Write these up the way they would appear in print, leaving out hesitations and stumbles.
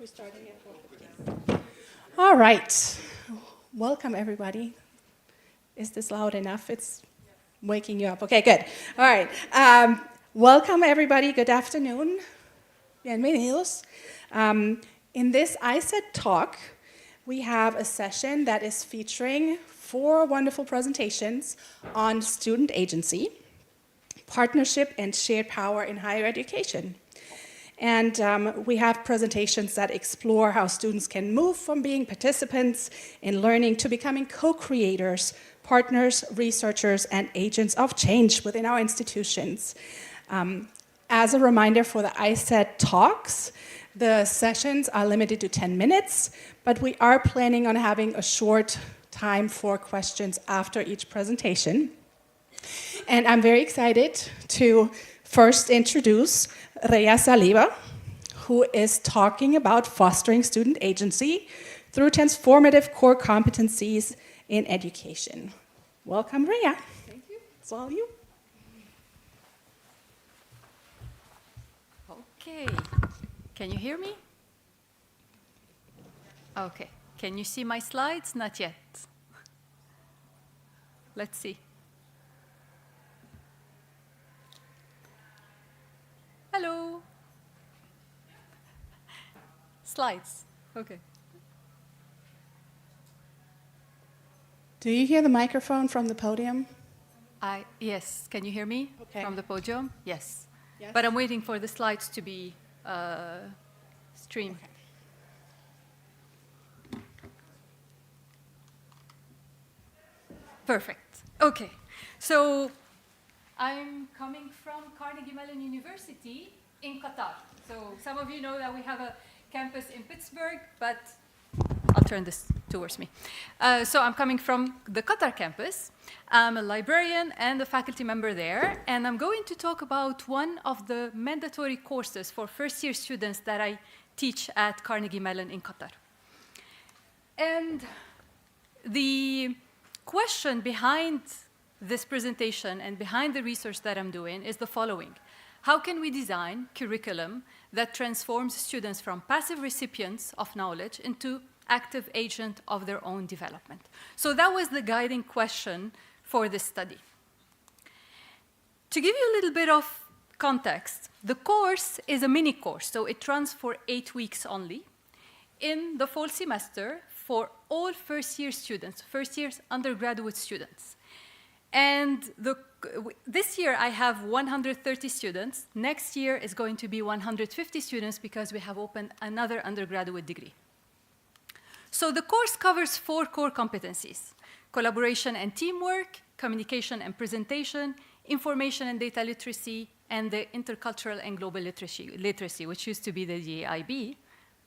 We're starting at 4:15. All right. Welcome, everybody. Is this loud enough? It's waking you up. Okay, good. All right. Welcome, everybody. Good afternoon. Bienvenidos. In this ICED talk, we have a session that is featuring 4 wonderful presentations on student agency, partnership, and shared power in higher education. And we have presentations that explore how students can move from being participants in learning to becoming co-creators, partners, researchers, and agents of change within our institutions. As a reminder for the ICED talks, the sessions are limited to 10 minutes, but we are planning on having a short time for questions after each presentation. And I'm very excited to first introduce Rhea Saliba, who is talking about fostering student agency through transformative core competencies in education. Welcome, Rhea. Thank you. It's all you. Okay. Can you hear me? Okay. Can you see my slides? Not yet. Let's see. Hello. Slides. Okay. Do you hear the microphone from the podium? Yes. Can you hear me Okay. from the podium? Yes. Yes? But I'm waiting for the slides to be streamed. Okay. Perfect. Okay. So I'm coming from Carnegie Mellon University in Qatar. So some of you know that we have a campus in Pittsburgh, but I'll turn this towards me. So I'm coming from the Qatar campus. I'm a librarian and a faculty member there, and I'm going to talk about one of the mandatory courses for first-year students that I teach at Carnegie Mellon in Qatar. And the question behind this presentation and behind the research that I'm doing is the following. How can we design curriculum that transforms students from passive recipients of knowledge into active agent of their own development? So that was the guiding question for this study. To give you a little bit of context, the course is a mini course, so it runs for 8 weeks only in the fall semester for all first-year students, first-year undergraduate students. And this year I have 130 students. Next year is going to be 150 students because we have opened another undergraduate degree. So the course covers 4 core competencies: collaboration and teamwork, communication and presentation, information and data literacy, and the intercultural and global literacy, which used to be the GAIB,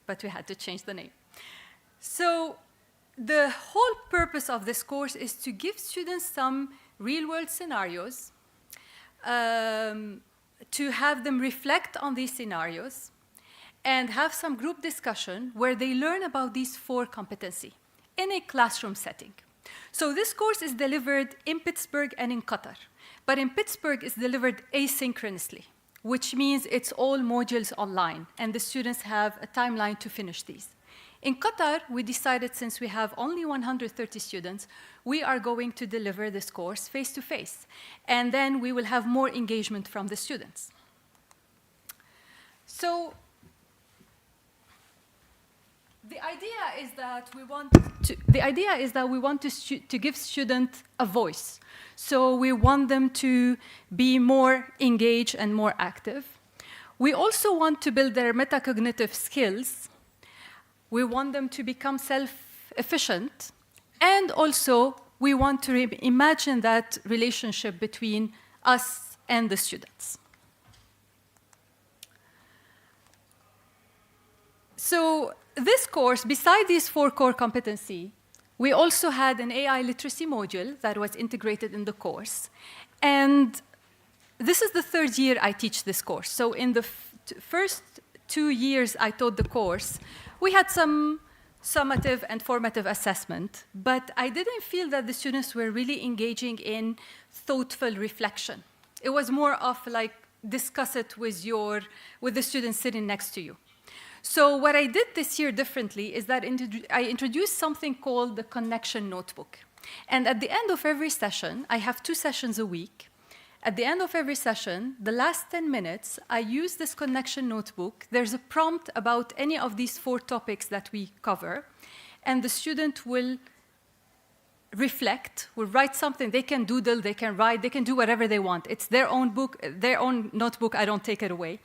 but we had to change the name. So the whole purpose of this course is to give students some real-world scenarios, to have them reflect on these scenarios, and have some group discussion where they learn about these 4 competencies in a classroom setting. So this course is delivered in Pittsburgh and in Qatar, but in Pittsburgh it's delivered asynchronously, which means it's all modules online, and the students have a timeline to finish these. In Qatar, we decided, since we have only 130 students, we are going to deliver this course face-to-face, and then we will have more engagement from the students. So the idea is that we want to give students a voice. So we want them to be more engaged and more active. We also want to build their metacognitive skills. We want them to become self-efficient. And also, we want to imagine that relationship between us and the students. So this course, beside these 4 core competencies, we also had an AI literacy module that was integrated in the course. And this is the 3rd year I teach this course. So in the first 2 years I taught the course, we had some summative and formative assessment, but I didn't feel that the students were really engaging in thoughtful reflection. It was more of like discuss it with the students sitting next to you. So what I did this year differently is that I introduced something called the connection notebook. And at the end of every session, I have 2 sessions a week. At the end of every session, the last 10 minutes, I use this connection notebook. There's a prompt about any of these 4 topics that we cover, and the student will reflect, will write something. They can doodle, they can write, they can do whatever they want. It's their own book, their own notebook. I don't take it away.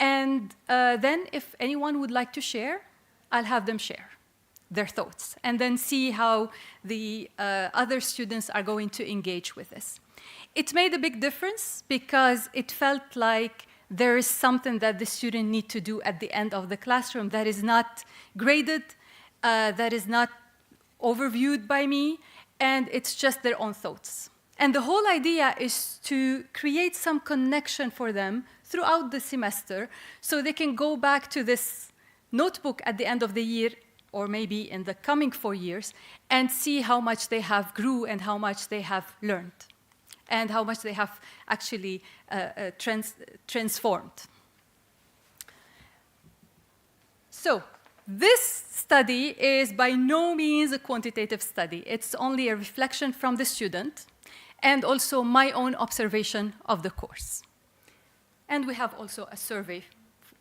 And then if anyone would like to share, I'll have them share their thoughts and then see how the other students are going to engage with this. It made a big difference because it felt like there is something that the student need to do at the end of the classroom that is not graded, that is not overviewed by me, and it's just their own thoughts. And the whole idea is to create some connection for them throughout the semester so they can go back to this notebook at the end of the year or maybe in the coming 4 years and see how much they have grew and how much they have learned and how much they have actually transformed. So this study is by no means a quantitative study. It's only a reflection from the student and also my own observation of the course. And we have also a survey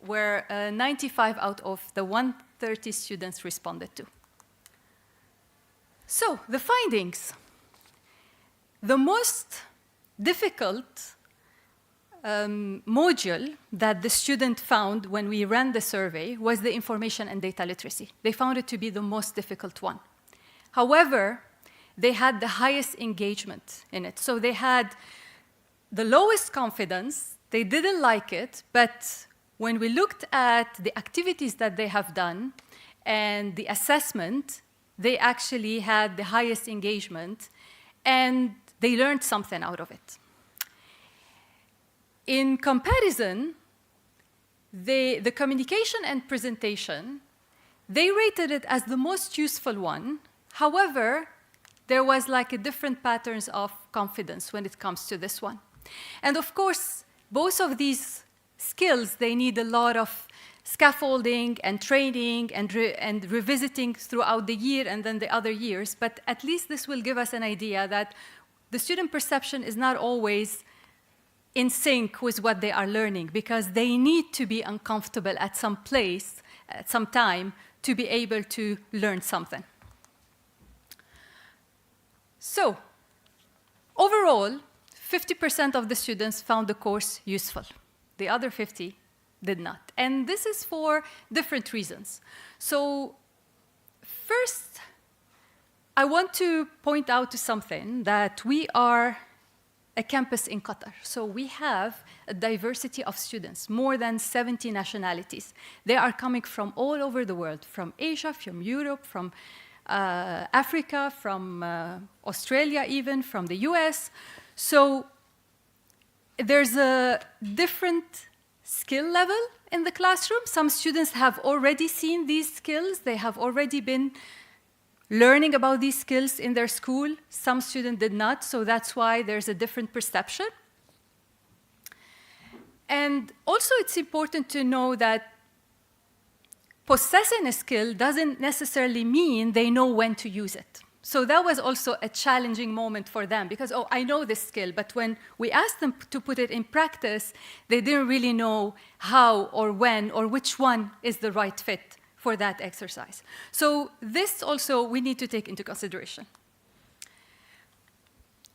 where 95 out of the 130 students responded to. So the findings. The most difficult module that the student found when we ran the survey was the information and data literacy. They found it to be the most difficult one. However, they had the highest engagement in it. So they had the lowest confidence, they didn't like it, but when we looked at the activities that they have done and the assessment, they actually had the highest engagement and they learned something out of it. In comparison, the communication and presentation, they rated it as the most useful one. However, there was like a different patterns of confidence when it comes to this one. And of course, both of these skills, they need a lot of scaffolding and training and revisiting throughout the year and then the other years. But at least this will give us an idea that the student perception is not always in sync with what they are learning because they need to be uncomfortable at some place, at some time, to be able to learn something. So, overall, 50% of the students found the course useful. The other 50 did not. And this is for different reasons. So, first, I want to point out to something that we are a campus in Qatar. So we have a diversity of students, more than 70 nationalities. They are coming from all over the world, from Asia, from Europe, from Africa, from Australia even, from the US. So there's a different skill level in the classroom. Some students have already seen these skills. They have already been learning about these skills in their school. Some students did not, so that's why there's a different perception. And also it's important to know that possessing a skill doesn't necessarily mean they know when to use it. So that was also a challenging moment for them because, oh, I know this skill, but when we asked them to put it in practice, they didn't really know how or when or which one is the right fit for that exercise. So this also we need to take into consideration.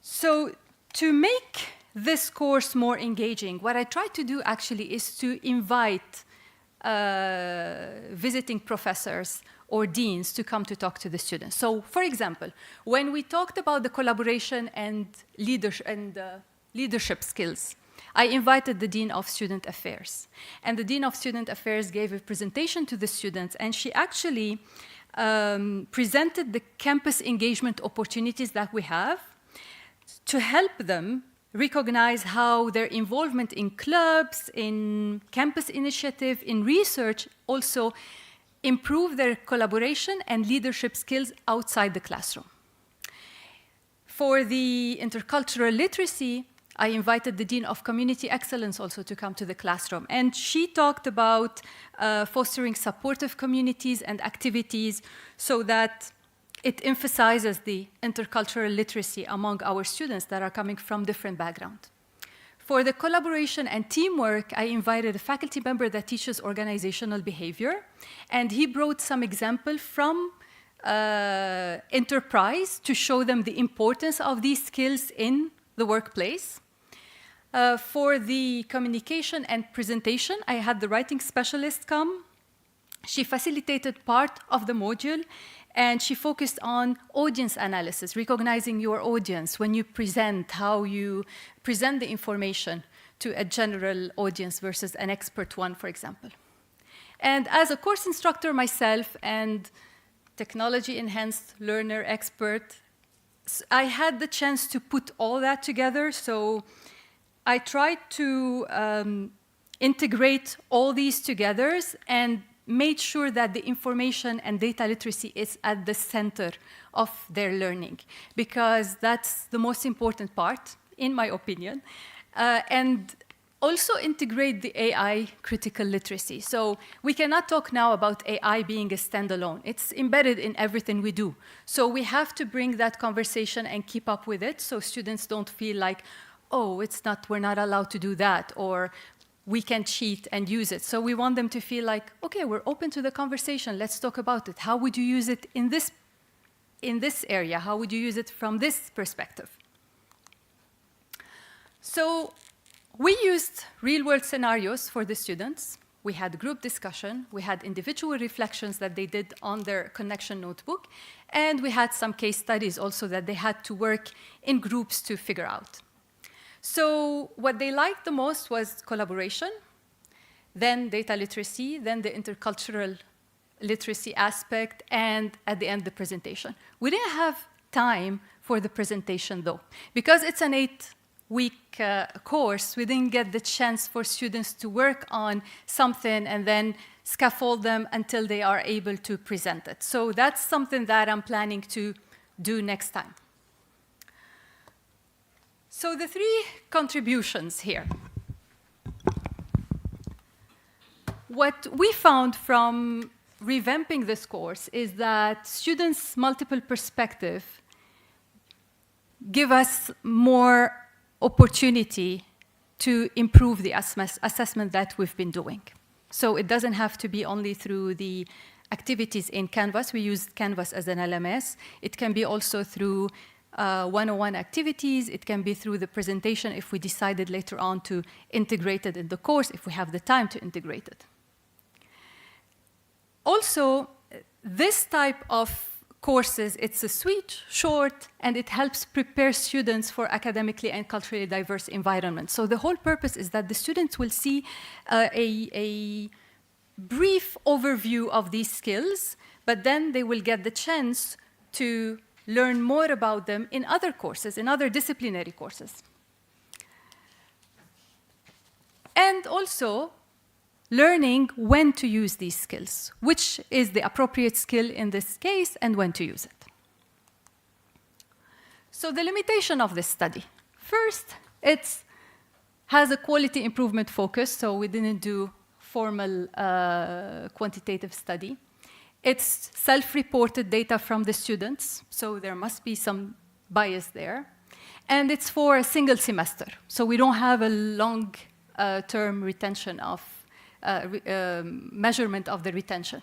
So to make this course more engaging, what I try to do actually is to invite visiting professors or deans to come to talk to the students. So for example, when we talked about the collaboration and leadership skills, I invited the Dean of Student Affairs. And the Dean of Student Affairs gave a presentation to the students, and she actually presented the campus engagement opportunities that we have to help them recognize how their involvement in clubs, in campus initiative, in research also improve their collaboration and leadership skills outside the classroom. For the intercultural literacy, I invited the Dean of Community Excellence also to come to the classroom. And she talked about fostering supportive communities and activities so that it emphasizes the intercultural literacy among our students that are coming from different backgrounds. For the collaboration and teamwork, I invited a faculty member that teaches organizational behavior, and he brought some example from enterprise to show them the importance of these skills in the workplace. For the communication and presentation, I had the writing specialist come. She facilitated part of the module, and she focused on audience analysis, recognizing your audience when you present, how you present the information to a general audience versus an expert one, for example. And as a course instructor myself and technology-enhanced learner expert, I had the chance to put all that together. So I tried to integrate all these together and made sure that the information and data literacy is at the center of their learning, because that's the most important part, in my opinion. And also integrate the AI critical literacy. So we cannot talk now about AI being a standalone. It's embedded in everything we do. So we have to bring that conversation and keep up with it so students don't feel like, oh, we're not allowed to do that, or we can cheat and use it. So we want them to feel like, okay, we're open to the conversation, let's talk about it. How would you use it in this area? How would you use it from this perspective? So we used real-world scenarios for the students. We had group discussion. We had individual reflections that they did on their connection notebook. And we had some case studies also that they had to work in groups to figure out. So what they liked the most was collaboration, then data literacy, then the intercultural literacy aspect, and at the end, the presentation. We didn't have time for the presentation, though. Because it's an 8-week course, we didn't get the chance for students to work on something and then scaffold them until they are able to present it. So that's something that I'm planning to do next time. So the 3 contributions here. What we found from revamping this course is that students' multiple perspectives give us more opportunity to improve the assessment that we've been doing. So it doesn't have to be only through the activities in Canvas. We used Canvas as an LMS. It can be also through one-on-one activities. It can be through the presentation if we decided later on to integrate it in the course, if we have the time to integrate it. Also, this type of courses, it's a sweet, short, and it helps prepare students for academically and culturally diverse environments. So the whole purpose is that the students will see a brief overview of these skills, but then they will get the chance to learn more about them in other courses, in other disciplinary courses. And also, learning when to use these skills, which is the appropriate skill in this case, and when to use it. So the limitation of this study. First, it has a quality improvement focus, so we didn't do formal quantitative study. It's self-reported data from the students, so there must be some bias there. And it's for a single semester, so we don't have a long-term retention of measurement of the retention.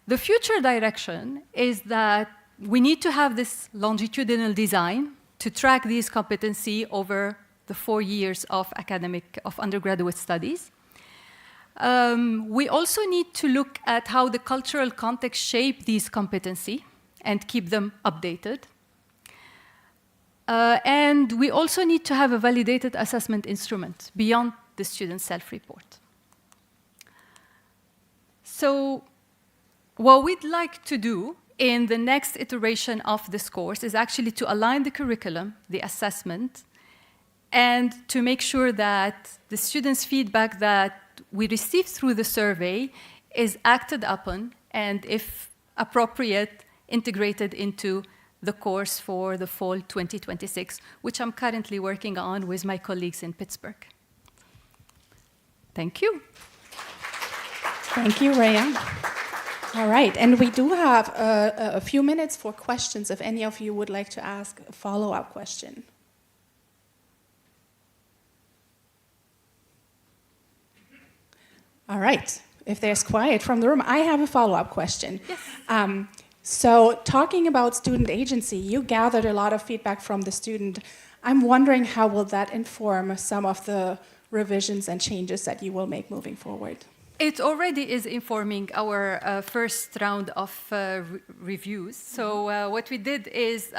The future direction is that we need to have this longitudinal design to track these competency over the 4 years of undergraduate studies. We also need to look at how the cultural context shape these competency and keep them updated. And we also need to have a validated assessment instrument beyond the student self-report. So what we'd like to do in the next iteration of this course is actually to align the curriculum, the assessment, and to make sure that the students' feedback that we receive through the survey is acted upon and, if appropriate, integrated into the course for the fall 2026, which I'm currently working on with my colleagues in Pittsburgh. Thank you. Thank you, Rhea. All right, and we do have a few minutes for questions if any of you would like to ask a follow-up question. All right, if there's quiet from the room, I have a follow-up question. Yes. So talking about student agency, you gathered a lot of feedback from the student. I'm wondering how will that inform some of the revisions and changes that you will make moving forward? It already is informing our first round of reviews. So what we did is,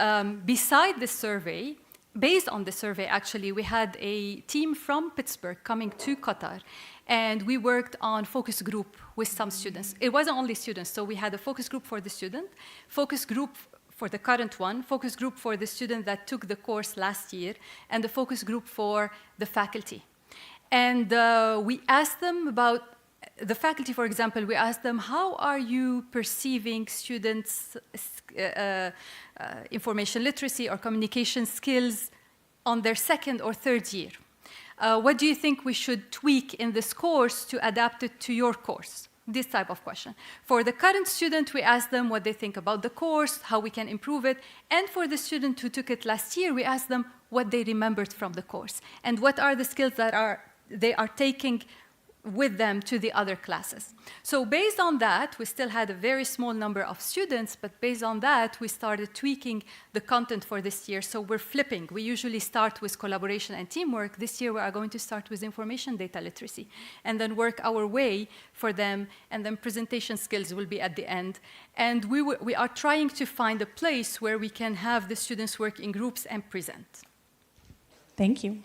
beside the survey, based on the survey, actually, we had a team from Pittsburgh coming to Qatar, and we worked on focus group with some students. It wasn't only students, so we had a focus group for the student, focus group for the current one, focus group for the student that took the course last year, and the focus group for the faculty. And we asked them about the faculty, for example, we asked them, how are you perceiving students' information literacy or communication skills on their second or third year? What do you think we should tweak in this course to adapt it to your course? This type of question. For the current student, we asked them what they think about the course, how we can improve it. And for the student who took it last year, we asked them what they remembered from the course and what are the skills that they are taking with them to the other classes. So based on that, we still had a very small number of students, but based on that, we started tweaking the content for this year. So we're flipping. We usually start with collaboration and teamwork. This year, we are going to start with information data literacy and then work our way for them, and then presentation skills will be at the end. And we are trying to find a place where we can have the students work in groups and present. Thank you.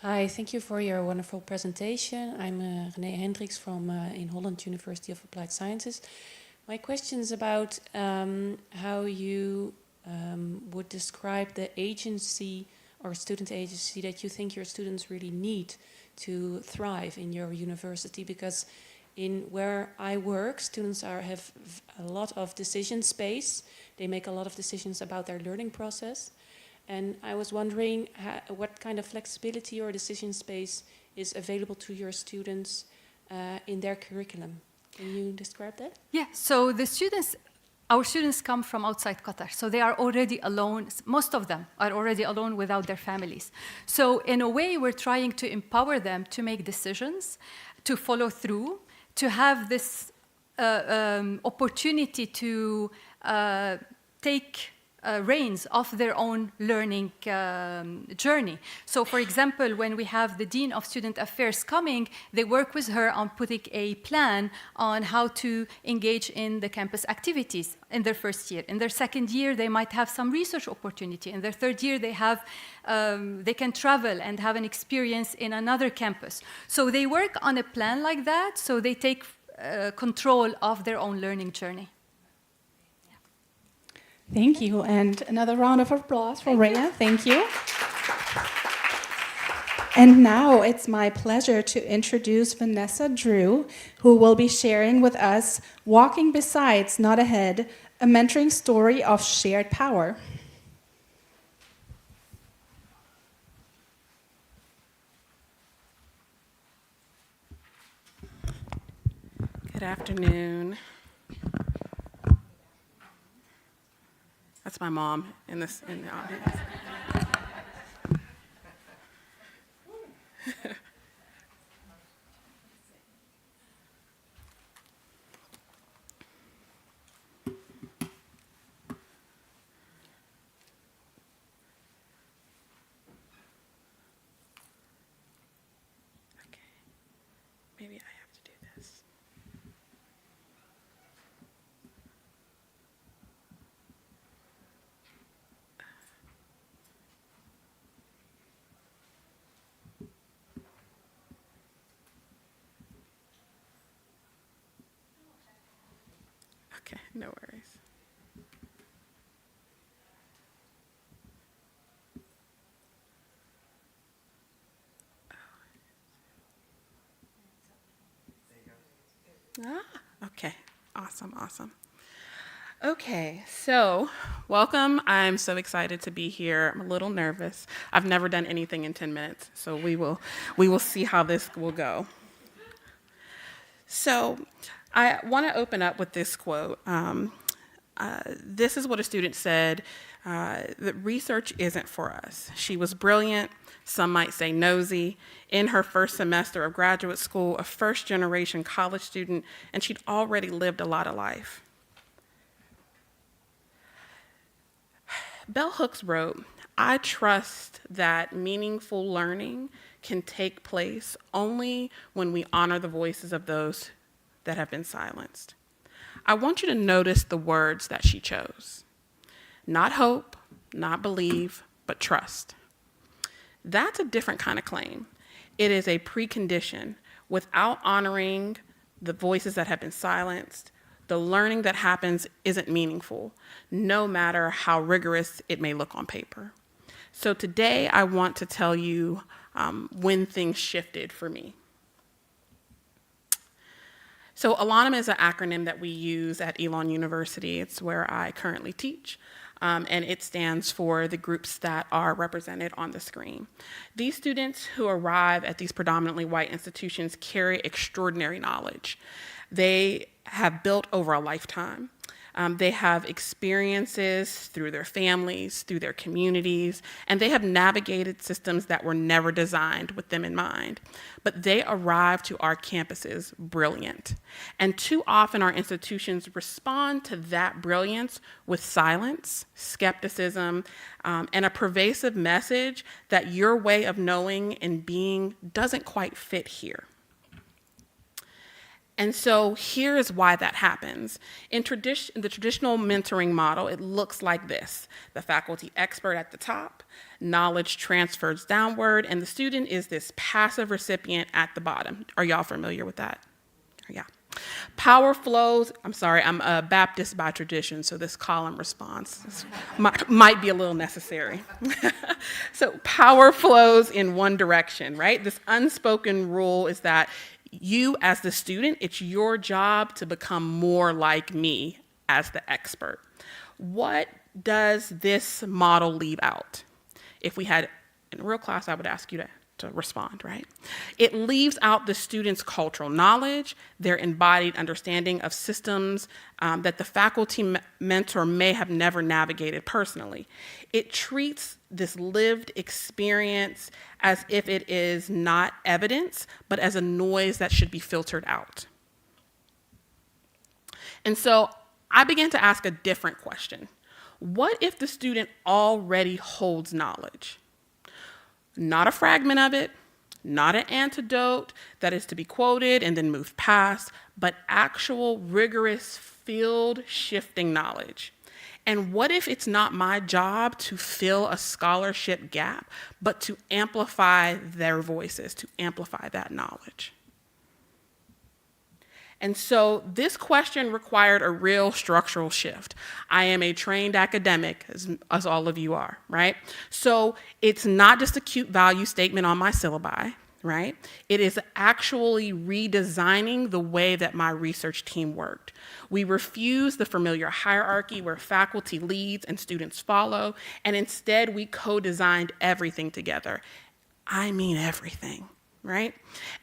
Hi, thank you for your wonderful presentation. I'm Renee Hendricks from in Holland University of Applied Sciences. My question is about how you would describe the agency or student agency that you think your students really need to thrive in your university, because in where I work, students have a lot of decision space. They make a lot of decisions about their learning process. And I was wondering what kind of flexibility or decision space is available to your students in their curriculum. Can you describe that? Yeah, so our students come from outside Qatar, so they are already alone. Most of them are already alone without their families. So in a way, we're trying to empower them to make decisions, to follow through, to have this opportunity to take reins of their own learning journey. So for example, when we have the Dean of Student Affairs coming, they work with her on putting a plan on how to engage in the campus activities in their first year. In their second year, they might have some research opportunity. In their third year, they can travel and have an experience in another campus. So they work on a plan like that, so they take control of their own learning journey. Thank you, and another round of applause for Rhea. Thank you. And now it's my pleasure to introduce Vanessa Drew, who will be sharing with us Walking Besides, Not Ahead, a mentoring story of shared power. Good afternoon. That's my mom in the audience. Okay. Maybe I have to do this. Okay, no worries. Ah, okay. Awesome, awesome. Okay, so welcome. I'm so excited to be here. I'm a little nervous. I've never done anything in 10 minutes, so we will see how this will go. So I want to open up with this quote. This is what a student said, that research isn't for us. She was brilliant, some might say nosy, in her first semester of graduate school, a first-generation college student, and she'd already lived a lot of life. Bell Hooks wrote, "I trust that meaningful learning can take place only when we honor the voices of those that have been silenced." I want you to notice the words that she chose. Not hope, not believe, but trust. That's a different kind of claim. It is a precondition. Without honoring the voices that have been silenced, the learning that happens isn't meaningful, no matter how rigorous it may look on paper. So today I want to tell you when things shifted for me. So Alanum is an acronym that we use at Elon University. It's where I currently teach, and it stands for the groups that are represented on the screen. These students who arrive at these predominantly white institutions carry extraordinary knowledge. They have built over a lifetime. They have experiences through their families, through their communities, and they have navigated systems that were never designed with them in mind. But they arrive to our campuses brilliant. And too often our institutions respond to that brilliance with silence, skepticism, and a pervasive message that your way of knowing and being doesn't quite fit here. And so here is why that happens. In the traditional mentoring model, it looks like this. The faculty expert at the top, knowledge transfers downward, and the student is this passive recipient at the bottom. Are y'all familiar with that? Yeah. Power flows, I'm sorry, I'm a Baptist by tradition, so this column response might be a little necessary. So power flows in one direction, right? This unspoken rule is that you as the student, it's your job to become more like me as the expert. What does this model leave out? If we had in a real class, I would ask you to respond, right? It leaves out the student's cultural knowledge, their embodied understanding of systems that the faculty mentor may have never navigated personally. It treats this lived experience as if it is not evidence, but as a noise that should be filtered out. And so I began to ask a different question. What if the student already holds knowledge? Not a fragment of it, not an antidote that is to be quoted and then moved past, but actual rigorous field-shifting knowledge. And what if it's not my job to fill a scholarship gap, but to amplify their voices, to amplify that knowledge? And so this question required a real structural shift. I am a trained academic, as all of you are, right? So it's not just a cute value statement on my syllabi, right? It is actually redesigning the way that my research team worked. We refuse the familiar hierarchy where faculty leads and students follow, and instead we co-designed everything together. I mean everything. Right?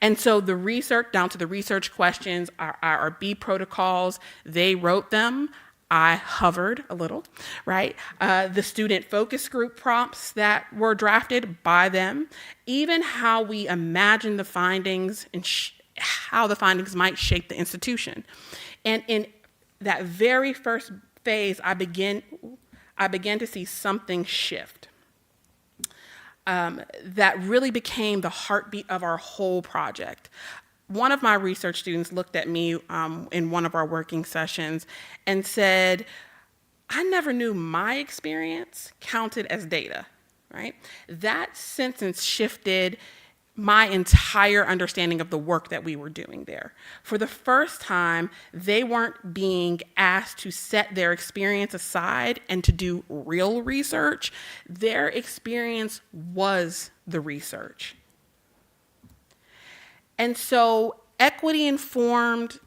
And so the research, down to the research questions, our B protocols, they wrote them. I hovered a little, right? The student focus group prompts that were drafted by them, even how we imagine the findings and how the findings might shape the institution. And in that very first phase, I began to see something shift. That really became the heartbeat of our whole project. One of my research students looked at me in one of our working sessions and said, I never knew my experience counted as data, right? That sentence shifted my entire understanding of the work that we were doing there. For the first time, they weren't being asked to set their experience aside and to do real research. Their experience was the research. And so equity-informed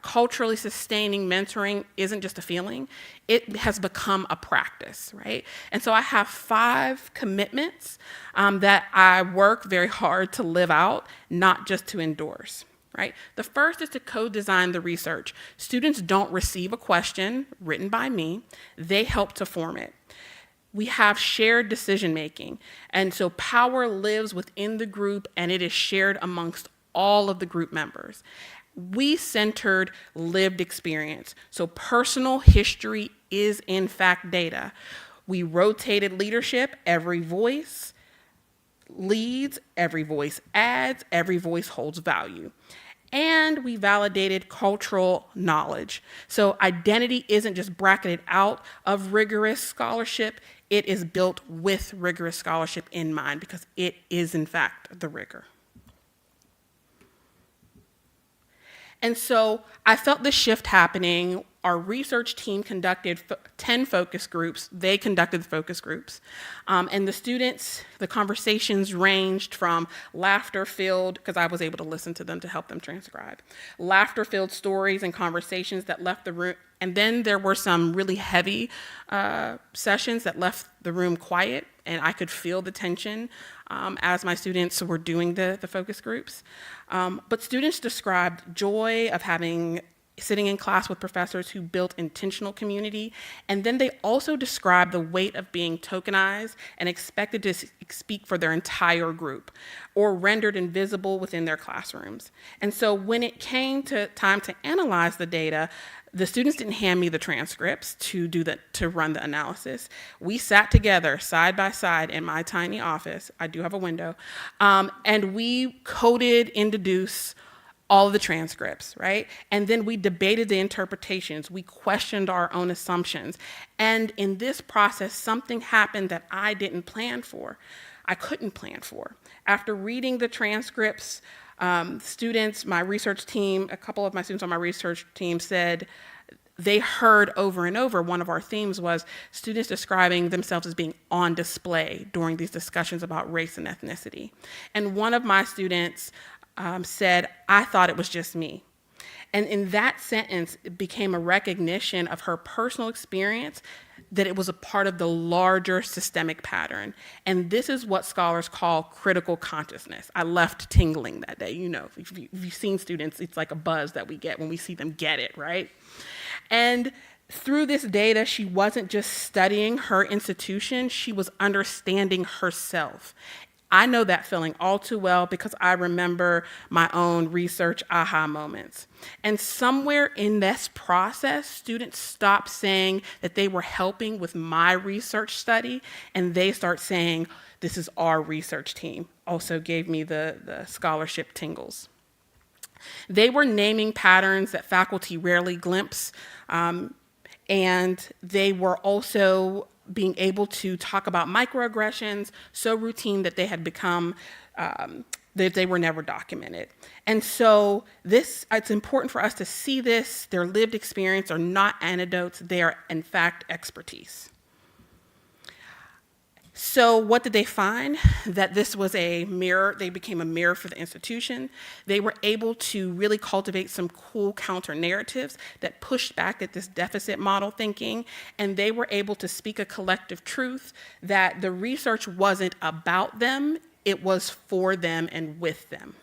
culturally sustaining mentoring isn't just a feeling, it has become a practice, right? And so I have 5 commitments that I work very hard to live out, not just to endorse, right? The first is to co-design the research. Students don't receive a question written by me, they help to form it. We have shared decision-making, and so power lives within the group and it is shared amongst all of the group members. We centered lived experience, so personal history is in fact data. We rotated leadership, every voice leads, every voice adds, every voice holds value. And we validated cultural knowledge. So identity isn't just bracketed out of rigorous scholarship, it is built with rigorous scholarship in mind because it is in fact the rigor. And so I felt this shift happening. Our research team conducted 10 focus groups. They conducted the focus groups. And the students, the conversations ranged from laughter-filled, because I was able to listen to them to help them transcribe, laughter-filled stories and conversations that left the room. And then there were some really heavy sessions that left the room quiet, and I could feel the tension as my students were doing the focus groups. But students described joy of sitting in class with professors who built intentional community, and then they also described the weight of being tokenized and expected to speak for their entire group, or rendered invisible within their classrooms. And so when it came to time to analyze the data, the students didn't hand me the transcripts to run the analysis. We sat together side by side in my tiny office. I do have a window, and we coded and deduced all of the transcripts, right? And then we debated the interpretations. We questioned our own assumptions. And in this process, something happened that I didn't plan for. I couldn't plan for. After reading the transcripts, students, my research team, a couple of my students on my research team said they heard over and over, one of our themes was students describing themselves as being on display during these discussions about race and ethnicity. And one of my students said, I thought it was just me. And in that sentence, it became a recognition of her personal experience that it was a part of the larger systemic pattern. And this is what scholars call critical consciousness. I left tingling that day. You know, if you've seen students, it's like a buzz that we get when we see them get it, right? And through this data, she wasn't just studying her institution, she was understanding herself. I know that feeling all too well because I remember my own research aha moments. And somewhere in this process, students stopped saying that they were helping with my research study, and they start saying, this is our research team. Also gave me the scholarship tingles. They were naming patterns that faculty rarely glimpse, and they were also being able to talk about microaggressions so routine that they had become, that they were never documented. And so it's important for us to see this. Their lived experience are not anecdotes, they are in fact expertise. So what did they find? That this was a mirror, they became a mirror for the institution. They were able to really cultivate some cool counter narratives that pushed back at this deficit model thinking, and they were able to speak a collective truth that the research wasn't about them, it was for them and with them.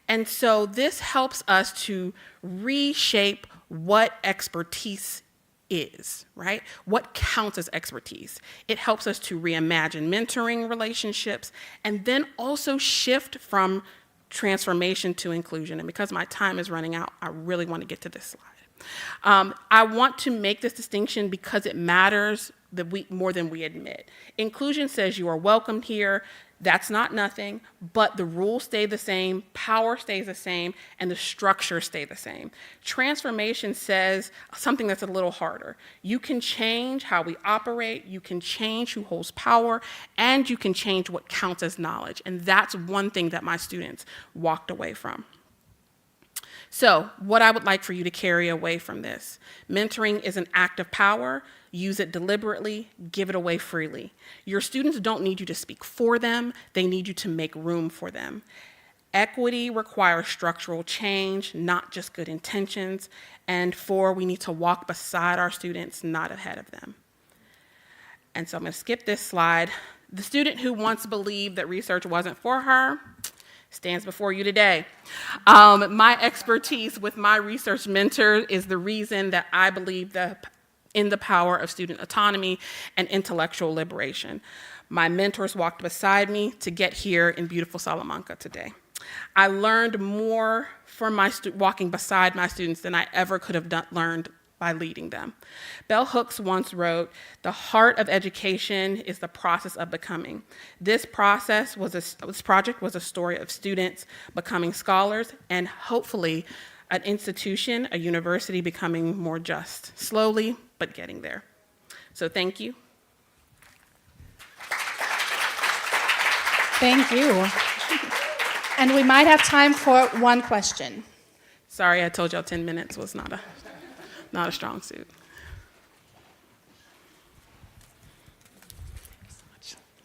And so this helps us to reshape what expertise is, right? What counts as expertise? It helps us to reimagine mentoring relationships and then also shift from transformation to inclusion. And because my time is running out, I really want to get to this slide. I want to make this distinction because it matters more than we admit. Inclusion says you are welcomed here. That's not nothing, but the rules stay the same, power stays the same, and the structures stay the same. Transformation says something that's a little harder. You can change how we operate, you can change who holds power, and you can change what counts as knowledge. And that's one thing that my students walked away from. So, what I would like for you to carry away from this: mentoring is an act of power. Use it deliberately, give it away freely. Your students don't need you to speak for them, they need you to make room for them. Equity requires structural change, not just good intentions. And 4, we need to walk beside our students, not ahead of them. And so I'm going to skip this slide. The student who once believed that research wasn't for her stands before you today. My expertise with my research mentor is the reason that I believe in the power of student autonomy and intellectual liberation. My mentors walked beside me to get here in beautiful Salamanca today. I learned more from walking beside my students than I ever could have learned by leading them. Bell Hooks once wrote, "The heart of education is the process of becoming." This project was a story of students becoming scholars and hopefully an institution, a university, becoming more just, slowly but getting there. So thank you. Thank you. And we might have time for one question. Sorry, I told y'all 10 minutes was not a strong suit.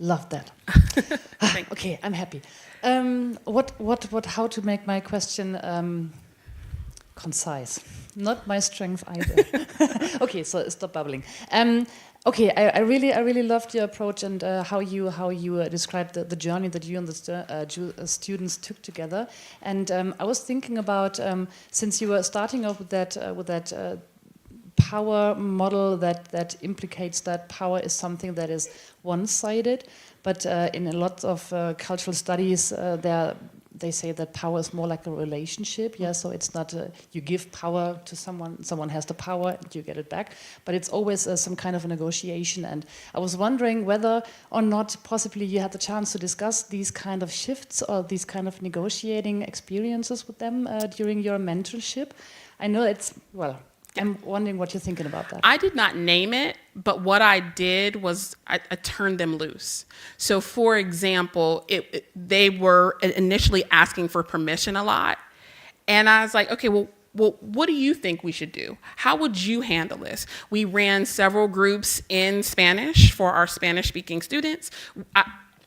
Love that. Okay, I'm happy. How to make my question concise? Not my strength either. Okay, so stop babbling. Okay, I really loved your approach and how you described the journey that you and the students took together. And I was thinking about since you were starting off with that power model that implicates that power is something that is one-sided, but in a lot of cultural studies, they say that power is more like a relationship. Yeah, so it's not you give power to someone has the power, and you get it back, but it's always some kind of a negotiation. And I was wondering whether or not possibly you had the chance to discuss these kind of shifts or these kind of negotiating experiences with them during your mentorship. I know I'm wondering what you're thinking about that. I did not name it, but what I did was I turned them loose. So, for example, they were initially asking for permission a lot. And I was like, okay, well, what do you think we should do? How would you handle this? We ran several groups in Spanish for our Spanish-speaking students.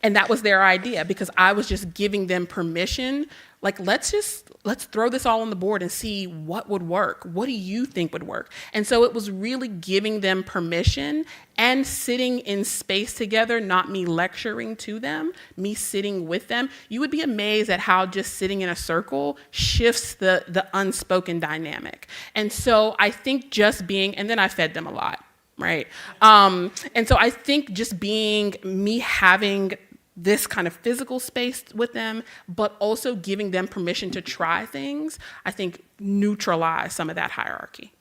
And that was their idea because I was just giving them permission. Like, let's throw this all on the board and see what would work. What do you think would work? And so it was really giving them permission and sitting in space together, not me lecturing to them, me sitting with them. You would be amazed at how just sitting in a circle shifts the unspoken dynamic. And so I think and then I fed them a lot, right? And so I think just me having this kind of physical space with them, but also giving them permission to try things, I think neutralize some of that hierarchy.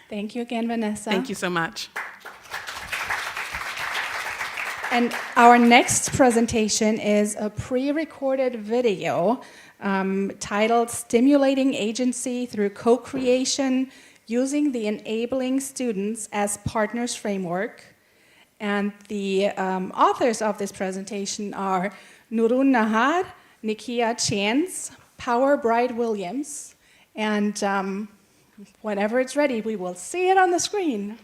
Thank you again, Vanessa. Thank you so much. And our next presentation is a pre-recorded video titled Stimulating Agency Through Co-Creation Using the Enabling Students as Partners Framework. And the authors of this presentation are Nurun Nahar, Nikia Chance, Power Bride Williams, and whenever it's ready, we will see it on the screen.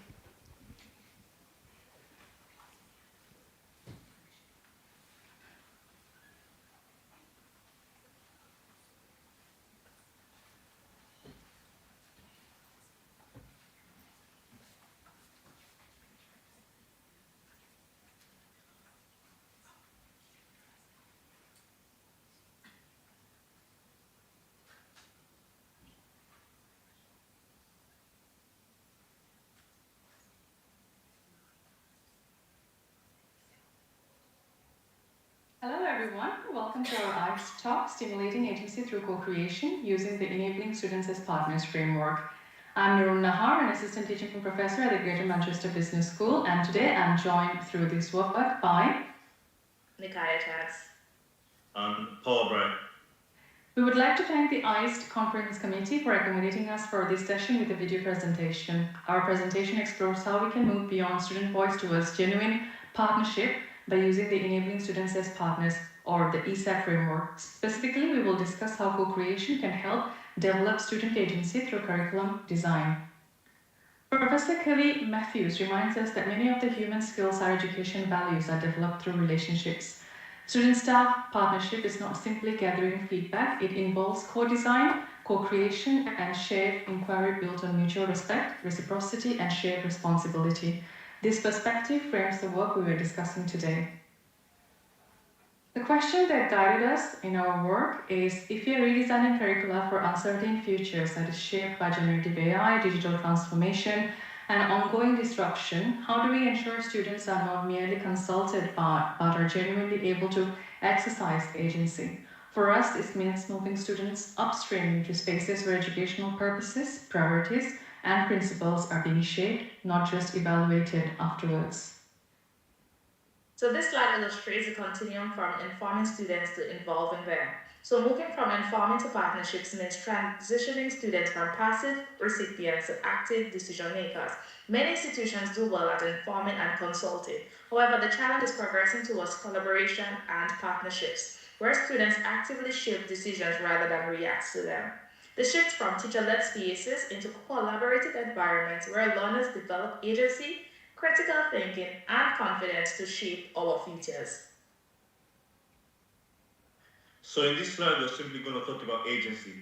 Hello everyone, welcome to our ICED talk, Stimulating Agency Through Co-Creation Using the Enabling Students as Partners framework. I'm Nurun Nahar, an assistant teaching professor at the Greater Manchester Business School, and today I'm joined through this workbook by Nikia Chance. Paul Bright. We would like to thank the ICED Conference Committee for accommodating us for this session with a video presentation. Our presentation explores how we can move beyond student voice towards genuine partnership by using the Enabling Students as Partners, or the ESAP framework. Specifically, we will discuss how co-creation can help develop student agency through curriculum design. Professor Kelly Matthews reminds us that many of the human skills our education values are developed through relationships. Student-staff partnership is not simply gathering feedback, it involves co-design, co-creation, and shared inquiry built on mutual respect, reciprocity, and shared responsibility. This perspective frames the work we were discussing today. The question that guided us in our work is, if we are redesigning curricula for uncertain futures that is shaped by generative AI, digital transformation, and ongoing disruption, how do we ensure students are not merely consulted but are genuinely able to exercise agency? For us, this means moving students upstream into spaces where educational purposes, priorities, and principles are being shaped, not just evaluated afterwards. So this slide illustrates a continuum from informing students to involving them. So moving from informing to partnerships means transitioning students from passive recipients to active decision makers. Many institutions do well at informing and consulting. However, the challenge is progressing towards collaboration and partnerships, where students actively shape decisions rather than react to them. The shift from teacher-led spaces into collaborative environments where learners develop agency, critical thinking, and confidence to shape our futures. So in this slide, we're simply going to talk about agency.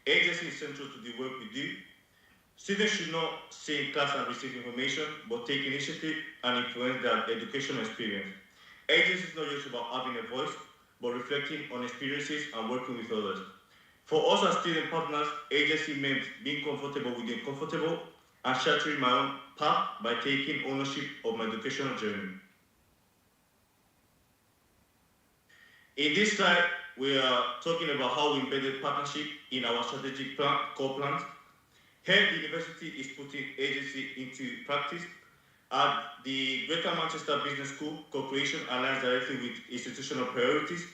Agency is central to the work we do. Students should not stay in class and receive information, but take initiative and influence their educational experience. Agency is not just about having a voice, but reflecting on experiences and working with others. For us as student partners, agency means being comfortable with the uncomfortable and sheltering my own path by taking ownership of my educational journey. In this slide, we are talking about how we embedded partnership in our strategic plan, core plans. Here, the university is putting agency into practice. At the Greater Manchester Business School, co-creation aligns directly with institutional priorities.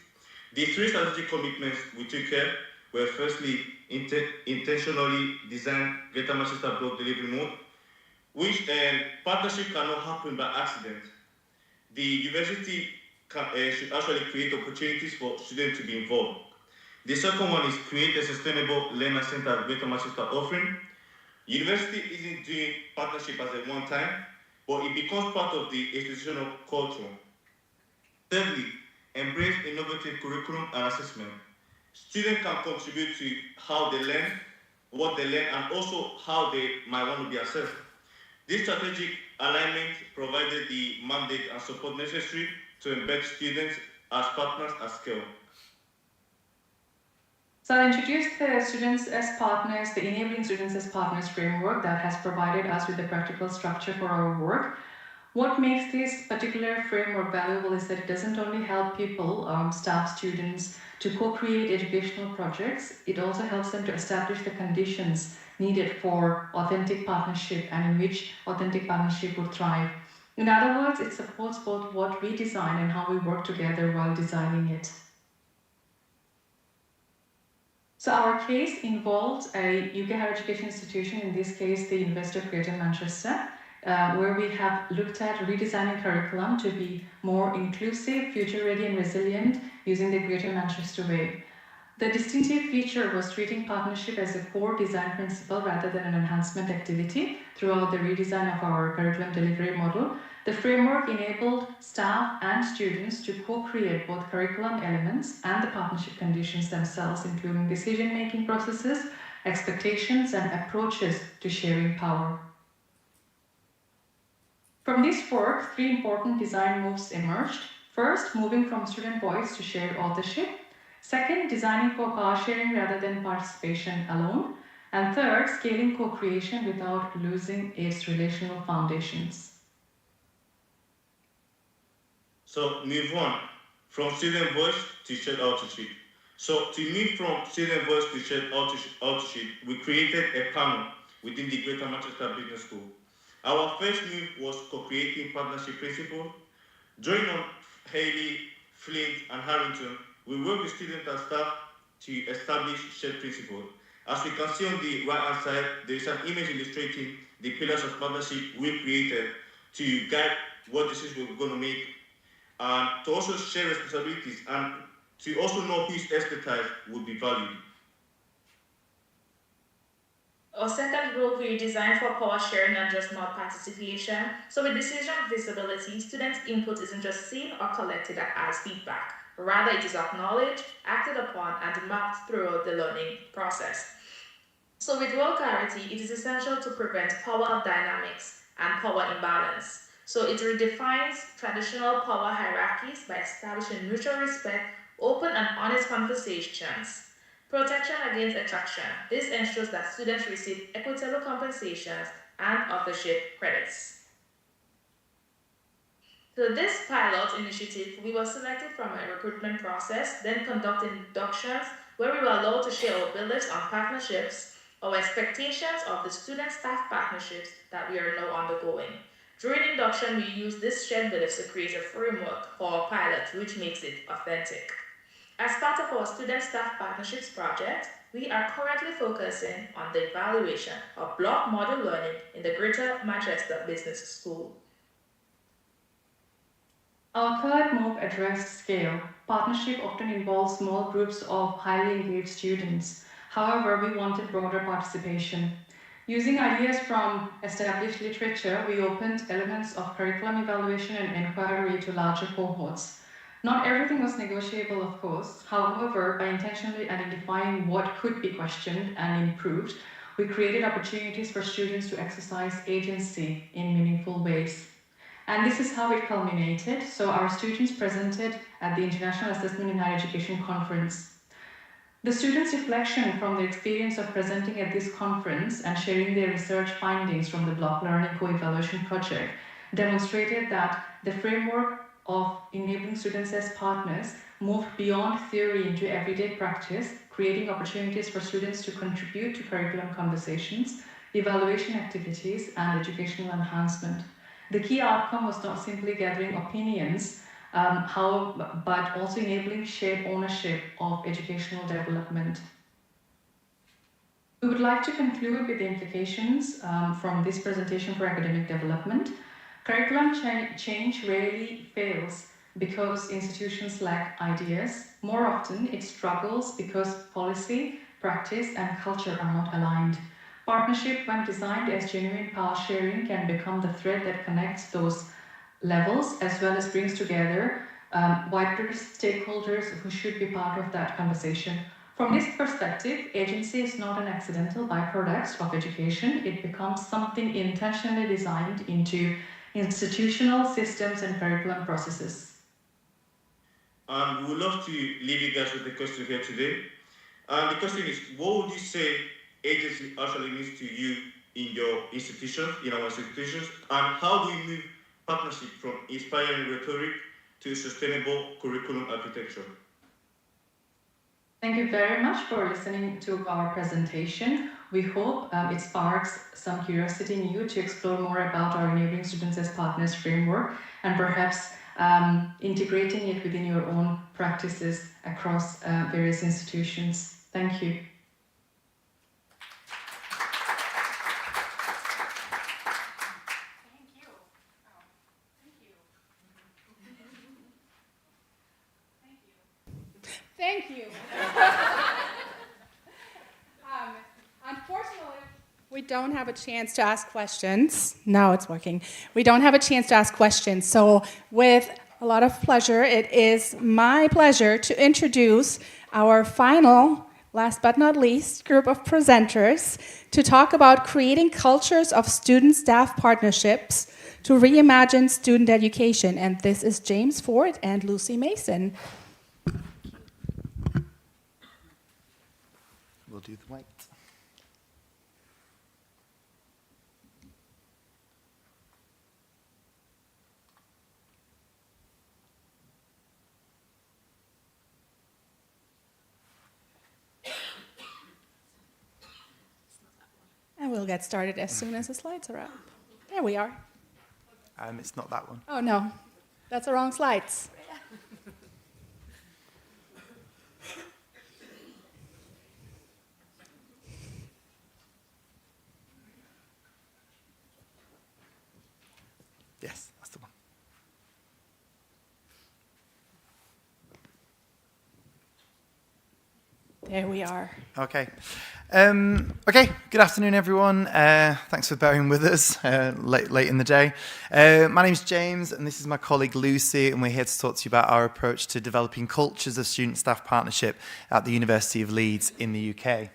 The three strategic commitments we took here were firstly, intentionally design Greater Manchester block delivery mode, which partnership cannot happen by accident. The university should actually create opportunities for students to be involved. The second one is create a sustainable learner center Greater Manchester offering. University isn't doing partnership as a one-time, but it becomes part of the institutional culture. Thirdly, embrace innovative curriculum and assessment. Students can contribute to how they learn, what they learn, and also how they might want to be assessed. This strategic alignment provided the mandate and support necessary to embed students as partners at scale. So I introduced the students as partners, the enabling students as partners framework that has provided us with the practical structure for our work. What makes this particular framework valuable is that it doesn't only help people, staff, students, to co-create educational projects, it also helps them to establish the conditions needed for authentic partnership and in which authentic partnership would thrive. In other words, it supports both what we design and how we work together while designing it. So our case involved a UK higher education institution, in this case the University of Greater Manchester, where we have looked at redesigning curriculum to be more inclusive, future-ready and resilient using the Greater Manchester way. The distinctive feature was treating partnership as a core design principle rather than an enhancement activity throughout the redesign of our curriculum delivery model. The framework enabled staff and students to co-create both curriculum elements and the partnership conditions themselves, including decision-making processes, expectations, and approaches to sharing power. From this work, three important design moves emerged. First, moving from student voice to shared authorship. Second, designing for power sharing rather than participation alone. And third, scaling co-creation without losing its relational foundations. So move on from student voice to shared authorship. So to move from student voice to shared authorship, we created a panel within the Greater Manchester Business School. Our first move was co-creating partnership principles. Drawing on Haley, Flint, and Harrington, we work with students and staff to establish shared principles. As we can see on the right-hand side, there is an image illustrating the pillars of partnership we created to guide what decisions we're going to make, and to also share responsibilities, and to also know whose expertise would be valued. Our second group, we designed for power sharing and just more participation. So with decision visibility, students' input isn't just seen or collected as feedback. Rather, it is acknowledged, acted upon, and mapped throughout the learning process. So with role clarity, it is essential to prevent power dynamics and power imbalance. So it redefines traditional power hierarchies by establishing mutual respect, open and honest conversations. Protection against attraction. This ensures that students receive equitable compensations and authorship credits. So this pilot initiative, we were selected from a recruitment process, then conducted inductions where we were allowed to share our beliefs on partnerships, our expectations of the student-staff partnerships that we are now undergoing. During induction, we use this shared beliefs to create a framework for our pilot, which makes it authentic. As part of our student-staff partnerships project, we are currently focusing on the evaluation of block model learning in the Greater Manchester Business School. Our third move addressed scale. Partnership often involves small groups of highly engaged students. However, we wanted broader participation. Using ideas from established literature, we opened elements of curriculum evaluation and inquiry to larger cohorts. Not everything was negotiable, of course. However, by intentionally identifying what could be questioned and improved, we created opportunities for students to exercise agency in meaningful ways. And this is how it culminated. So our students presented at the International Assessment in Higher Education Conference. The students' reflection from the experience of presenting at this conference and sharing their research findings from the Block Learning Co-Evaluation Project demonstrated that the framework of enabling students as partners moved beyond theory into everyday practice, creating opportunities for students to contribute to curriculum conversations, evaluation activities, and educational enhancement. The key outcome was not simply gathering opinions, but also enabling shared ownership of educational development. We would like to conclude with the implications from this presentation for academic development. Curriculum change rarely fails because institutions lack ideas. More often, it struggles because policy, practice, and culture are not aligned. Partnership, when designed as genuine power sharing, can become the thread that connects those levels as well as brings together wider stakeholders who should be part of that conversation. From this perspective, agency is not an accidental byproduct of education. It becomes something intentionally designed into institutional systems and curriculum processes. And we would love to leave you guys with a question here today. And the question is, what would you say agency actually means to you in your institutions, in our institutions, and how do we move partnership from inspiring rhetoric to sustainable curriculum architecture? Thank you very much for listening to our presentation. We hope it sparks some curiosity in you to explore more about our Enabling Students as Partners framework and perhaps integrating it within your own practices across various institutions. Thank you. Thank you. Unfortunately, we don't have a chance to ask questions. Now it's working. We don't have a chance to ask questions. So with a lot of pleasure, it is my pleasure to introduce our final, last but not least, group of presenters to talk about creating cultures of student-staff partnerships to reimagine student education. And this is James Ford and Lucy Mason. We'll do the weight. And we'll get started as soon as the slides are up. There we are. It's not that one. Oh no, that's the wrong slides. Yes, that's the one. There we are. Okay. Okay, good afternoon, everyone. Thanks for bearing with us late in the day. My name's James, and this is my colleague Lucy, and we're here to talk to you about our approach to developing cultures of student-staff partnership at the University of Leeds in the UK.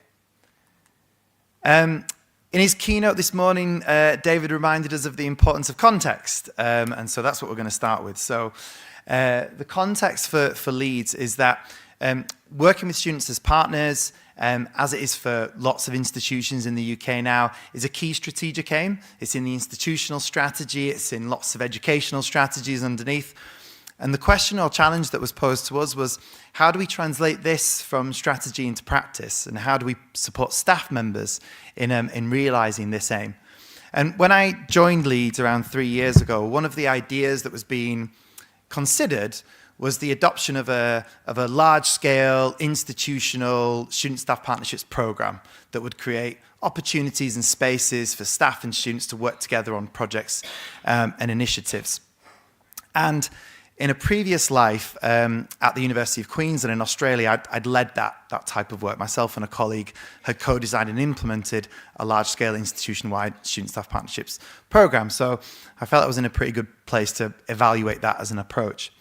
In his keynote this morning, David reminded us of the importance of context, and so that's what we're going to start with. So the context for Leeds is that working with students as partners, as it is for lots of institutions in the UK now, is a key strategic aim. It's in the institutional strategy, it's in lots of educational strategies underneath. And the question or challenge that was posed to us was, how do we translate this from strategy into practice? And how do we support staff members in realising this aim? And when I joined Leeds around 3 years ago, one of the ideas that was being considered was the adoption of a large-scale institutional student-staff partnerships program that would create opportunities and spaces for staff and students to work together on projects and initiatives. And in a previous life at the University of Queensland in Australia, I'd led that type of work. Myself and a colleague had co-designed and implemented a large-scale institution-wide student-staff partnerships program. So I felt I was in a pretty good place to evaluate that as an approach.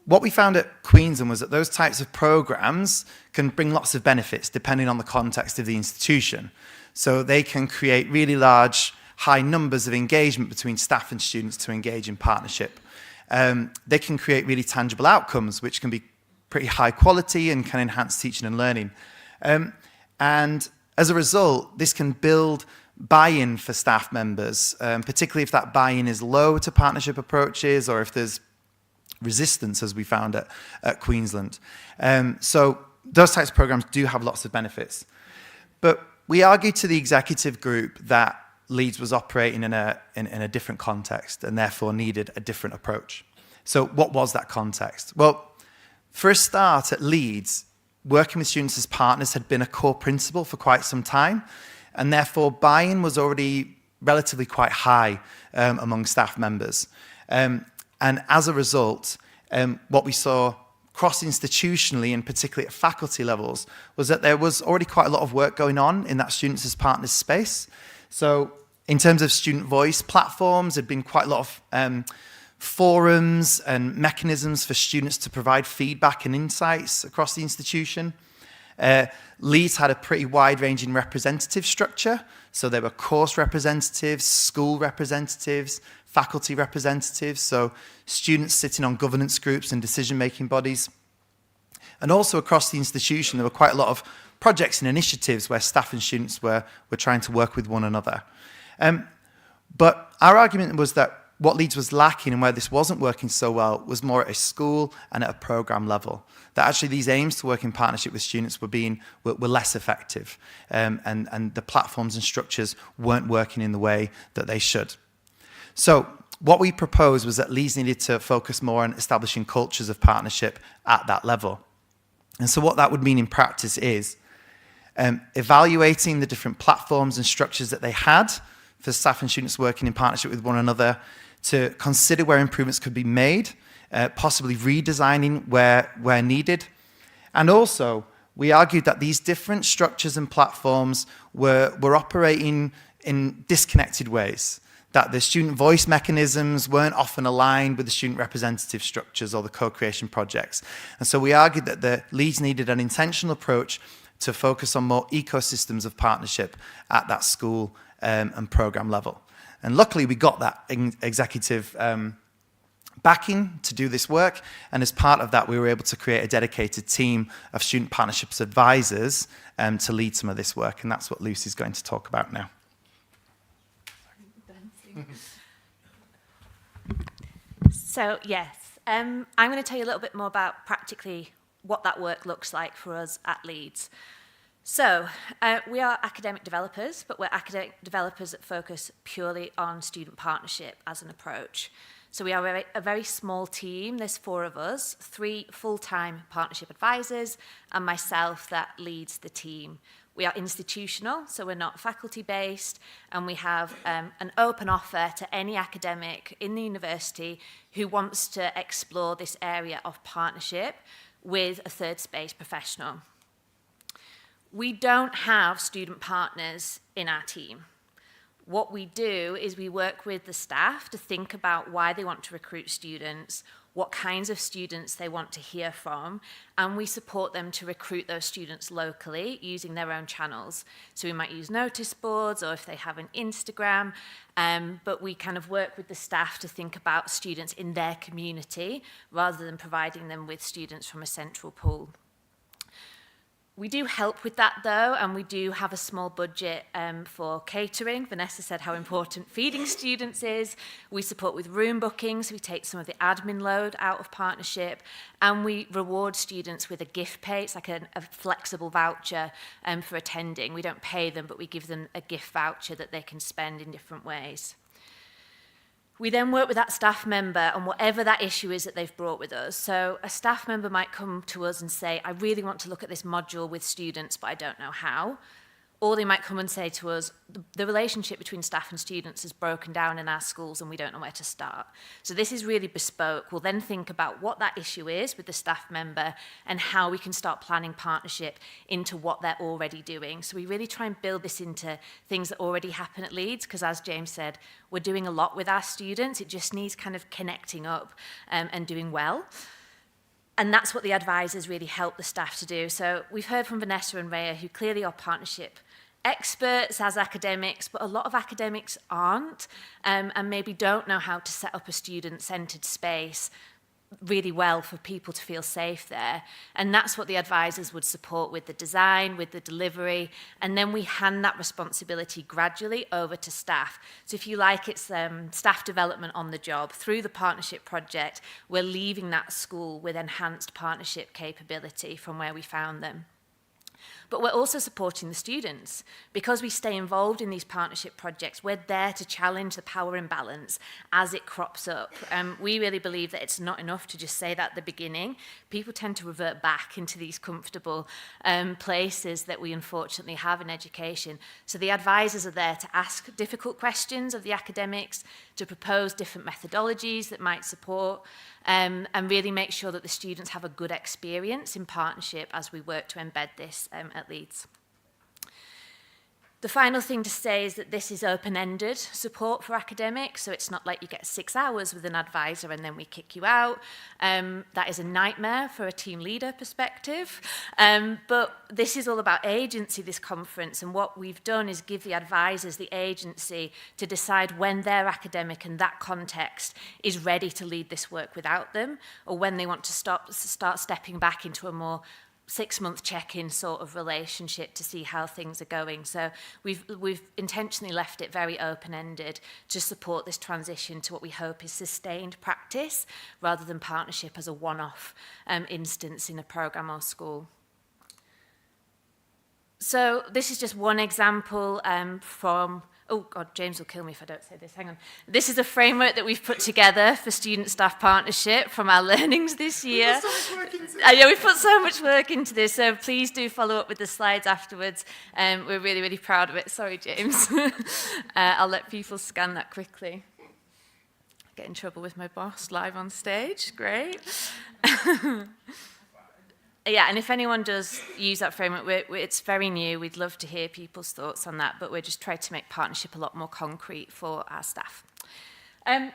What we found at Queensland was that those types of programs can bring lots of benefits depending on the context of the institution. So they can create really large, high numbers of engagement between staff and students to engage in partnership. They can create really tangible outcomes, which can be pretty high quality and can enhance teaching and learning. And as a result, this can build buy-in for staff members, particularly if that buy-in is low to partnership approaches or if there's resistance, as we found at Queensland. So those types of programs do have lots of benefits. But we argued to the executive group that Leeds was operating in a different context and therefore needed a different approach. So what was that context? Well, for a start at Leeds, working with students as partners had been a core principle for quite some time, and therefore buy-in was already relatively quite high among staff members. And as a result, what we saw cross-institutionally and particularly at faculty levels was that there was already quite a lot of work going on in that students as partners space. So in terms of student voice platforms, there had been quite a lot of forums and mechanisms for students to provide feedback and insights across the institution. Leeds had a pretty wide-ranging representative structure. So there were course representatives, school representatives, faculty representatives, so students sitting on governance groups and decision-making bodies. And also across the institution, there were quite a lot of projects and initiatives where staff and students were trying to work with one another. But our argument was that what Leeds was lacking and where this wasn't working so well was more at a school and at a program level. That actually these aims to work in partnership with students were less effective, and the platforms and structures weren't working in the way that they should. So what we proposed was that Leeds needed to focus more on establishing cultures of partnership at that level. And so what that would mean in practice is evaluating the different platforms and structures that they had for staff and students working in partnership with one another, to consider where improvements could be made, possibly redesigning where needed. And also, we argued that these different structures and platforms were operating in disconnected ways, that the student voice mechanisms weren't often aligned with the student representative structures or the co-creation projects. And so we argued that the Leeds needed an intentional approach to focus on more ecosystems of partnership at that school and program level. And luckily we got that executive backing to do this work, and as part of that we were able to create a dedicated team of student partnerships advisors to lead some of this work, and that's what Lucy's going to talk about now. So yes, I'm going to tell you a little bit more about practically what that work looks like for us at Leeds. So we are academic developers, but we're academic developers that focus purely on student partnership as an approach. So we are a very small team. There's 4 of us, 3 full-time partnership advisors, and myself that leads the team. We are institutional, so we're not faculty-based, and we have an open offer to any academic in the university who wants to explore this area of partnership with a third space professional. We don't have student partners in our team. What we do is we work with the staff to think about why they want to recruit students, what kinds of students they want to hear from, and we support them to recruit those students locally using their own channels. So we might use notice boards, or if they have an Instagram, but we kind of work with the staff to think about students in their community rather than providing them with students from a central pool. We do help with that though, and we do have a small budget for catering. Vanessa said how important feeding students is. We support with room bookings, we take some of the admin load out of partnership, and we reward students with a gift pay. It's like a flexible voucher for attending. We don't pay them, but we give them a gift voucher that they can spend in different ways. We then work with that staff member on whatever that issue is that they've brought with us. So a staff member might come to us and say, I really want to look at this module with students, but I don't know how. Or they might come and say to us, the relationship between staff and students is broken down in our schools and we don't know where to start. So this is really bespoke. We'll then think about what that issue is with the staff member and how we can start planning partnership into what they're already doing. So we really try and build this into things that already happen at Leeds, because as James said, we're doing a lot with our students. It just needs kind of connecting up and doing well. And that's what the advisors really help the staff to do. So we've heard from Vanessa and Rhea, who clearly are partnership experts as academics, but a lot of academics aren't, and maybe don't know how to set up a student-centred space really well for people to feel safe there. And that's what the advisors would support with the design, with the delivery, and then we hand that responsibility gradually over to staff. So if you like, it's staff development on the job. Through the partnership project, we're leaving that school with enhanced partnership capability from where we found them. But we're also supporting the students. Because we stay involved in these partnership projects, we're there to challenge the power imbalance as it crops up. We really believe that it's not enough to just say that at the beginning. People tend to revert back into these comfortable places that we unfortunately have in education. So the advisors are there to ask difficult questions of the academics, to propose different methodologies that might support, and really make sure that the students have a good experience in partnership as we work to embed this at Leeds. The final thing to say is that this is open-ended support for academics, so it's not like you get 6 hours with an advisor and then we kick you out. That is a nightmare for a team leader perspective. But this is all about agency, this conference, and what we've done is give the advisors the agency to decide when their academic and that context is ready to lead this work without them, or when they want to start stepping back into a more 6-month check-in sort of relationship to see how things are going. So we've intentionally left it very open-ended to support this transition to what we hope is sustained practice rather than partnership as a one-off instance in a programme or school. So this is just one example from... Oh, God, James will kill me if I don't say this. Hang on. This is a framework that we've put together for student-staff partnership from our learnings this year. Yeah, we've put so much work into this, so please do follow up with the slides afterwards. We're really, really proud of it. Sorry, James. I'll let people scan that quickly. Get in trouble with my boss live on stage. Great. Yeah, and if anyone does use that framework, it's very new. We'd love to hear people's thoughts on that, but we're just trying to make partnership a lot more concrete for our staff.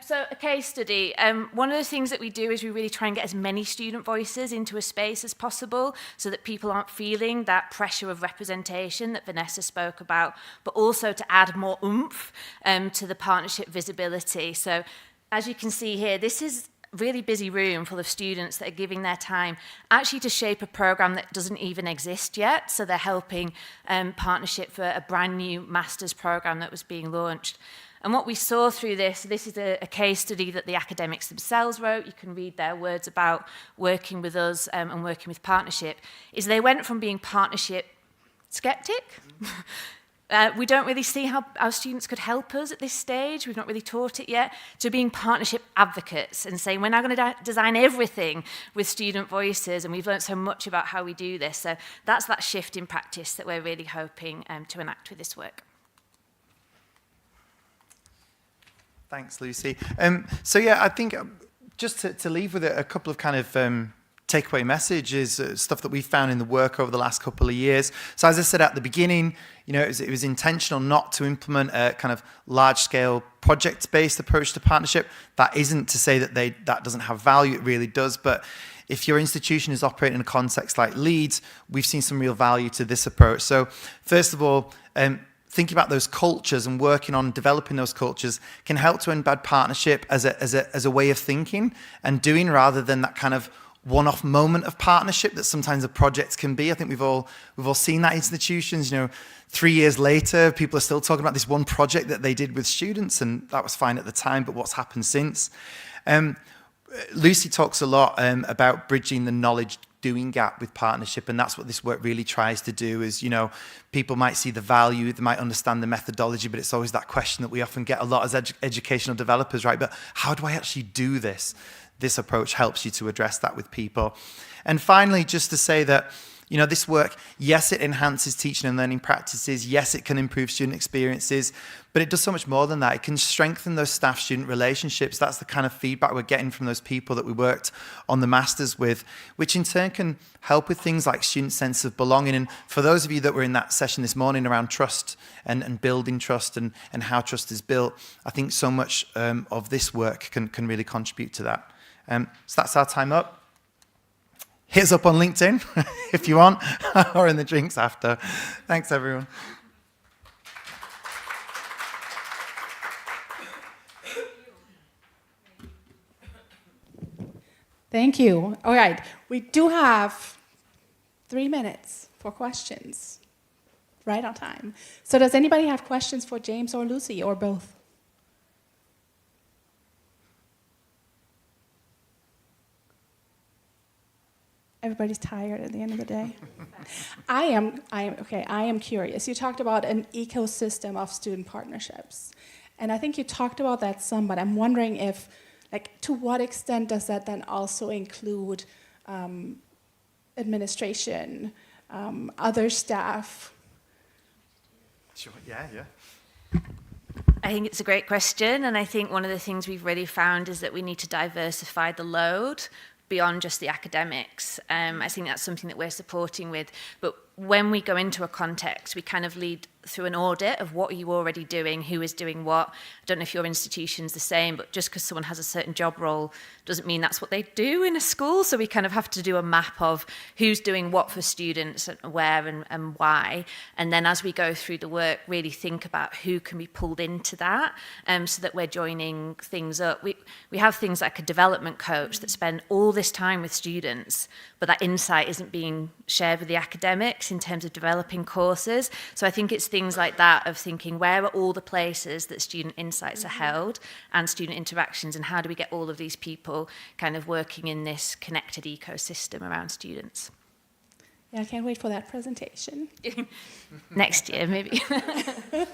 So a case study. One of the things that we do is we really try and get as many student voices into a space as possible so that people aren't feeling that pressure of representation that Vanessa spoke about, but also to add more oomph to the partnership visibility. So as you can see here, this is really busy room full of students that are giving their time actually to shape a program that doesn't even exist yet. So they're helping partnership for a brand new master's program that was being launched. And what we saw through this is a case study that the academics themselves wrote. You can read their words about working with us and working with partnership, is they went from being partnership skeptic. We don't really see how our students could help us at this stage. We've not really taught it yet. To being partnership advocates and saying, we're now going to design everything with student voices, and we've learned so much about how we do this. So that's that shift in practice that we're really hoping to enact with this work. Thanks, Lucy. So yeah, I think just to leave with a couple of kind of takeaway message is stuff that we found in the work over the last couple of years. So as I said at the beginning, it was intentional not to implement a kind of large-scale project-based approach to partnership. That isn't to say that that doesn't have value. It really does. But if your institution is operating in a context like Leeds, we've seen some real value to this approach. So first of all, thinking about those cultures and working on developing those cultures can help to embed partnership as a way of thinking and doing, rather than that kind of one-off moment of partnership that sometimes a project can be. I think we've all seen that institutions. 3 years later, people are still talking about this one project that they did with students, and that was fine at the time, but what's happened since? Lucy talks a lot about bridging the knowledge doing gap with partnership, and that's what this work really tries to do. Is people might see the value, they might understand the methodology, but it's always that question that we often get a lot as educational developers, right? But how do I actually do this? This approach helps you to address that with people. And finally, just to say that this work, yes, it enhances teaching and learning practices. Yes, it can improve student experiences, but it does so much more than that. It can strengthen those staff-student relationships. That's the kind of feedback we're getting from those people that we worked on the masters with, which in turn can help with things like student sense of belonging. And for those of you that were in that session this morning around trust and building trust and how trust is built, I think so much of this work can really contribute to that. So that's our time up. Hit us up on LinkedIn if you want, or in the drinks after. Thanks, everyone. Thank you. All right, we do have 3 minutes for questions, right on time. So does anybody have questions for James or Lucy, or both? Everybody's tired at the end of the day. I am curious. You talked about an ecosystem of student partnerships. And I think you talked about that some, but I'm wondering if, to what extent does that then also include administration, other staff? Sure, yeah. I think it's a great question, and I think one of the things we've really found is that we need to diversify the load beyond just the academics. I think that's something that we're supporting with. But when we go into a context, we kind of lead through an audit of what are you already doing, who is doing what. I don't know if your institution's the same, but just because someone has a certain job role doesn't mean that's what they do in a school. So we kind of have to do a map of who's doing what for students, and where and why. And then as we go through the work, really think about who can be pulled into that, so that we're joining things up. We have things like a development coach that spend all this time with students, but that insight isn't being shared with the academics in terms of developing courses. So I think it's things like that of thinking, where are all the places that student insights are held and student interactions, and how do we get all of these people kind of working in this connected ecosystem around students? Yeah, I can't wait for that presentation. Next year, maybe. Should I use the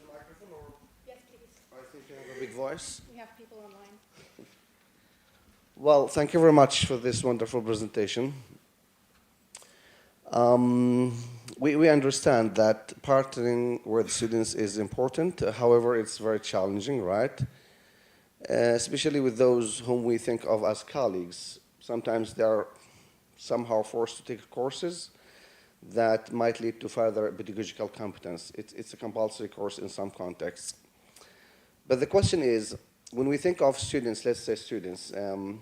microphone, or? Yes, please. I think you have a big voice. We have people online. Well, thank you very much for this wonderful presentation. We understand that partnering with students is important. However, it's very challenging, right? Especially with those whom we think of as colleagues. Sometimes they are somehow forced to take courses that might lead to further pedagogical competence. It's a compulsory course in some contexts. But the question is, when we think of students, let's say students, and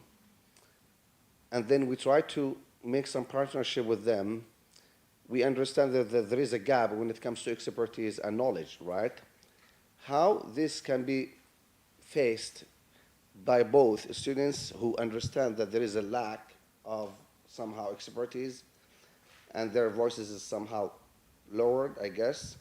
then we try to make some partnership with them, we understand that there is a gap when it comes to expertise and knowledge, right? How this can be faced by both students who understand that there is a lack of somehow expertise and their voices is somehow lowered, I guess,